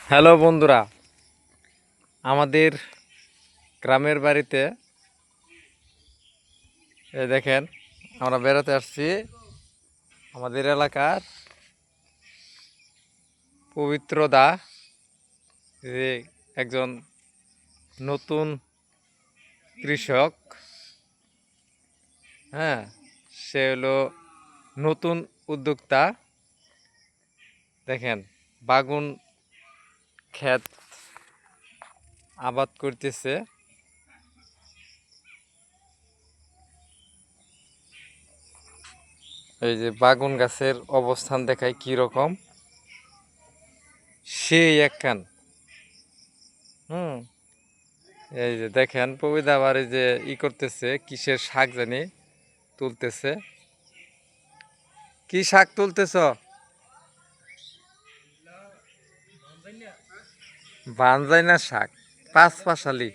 Hello বন্ধুরা, আমাদের গ্রামের বাড়িতে এই দেখেন আমরা বেড়াতে আসছি। আমাদের এলাকার পবিত্র দা যে একজন নতুন কৃষক, হ্যাঁ, সে হলো নতুন উদ্যোক্তা। দেখেন বাগুন ক্ষেত আবাদ করতেছে। এই যে বাগুন গাছের অবস্থান দেখায় কি রকম, সেই একখান। হুম, এই যে দেখেন প্রবিদা আবার এই যে করতেছে, কিসের শাক জানি তুলতেছে। কি শাক তুলতেছ? বানজাইনা শাক, পাঁচপাশালি।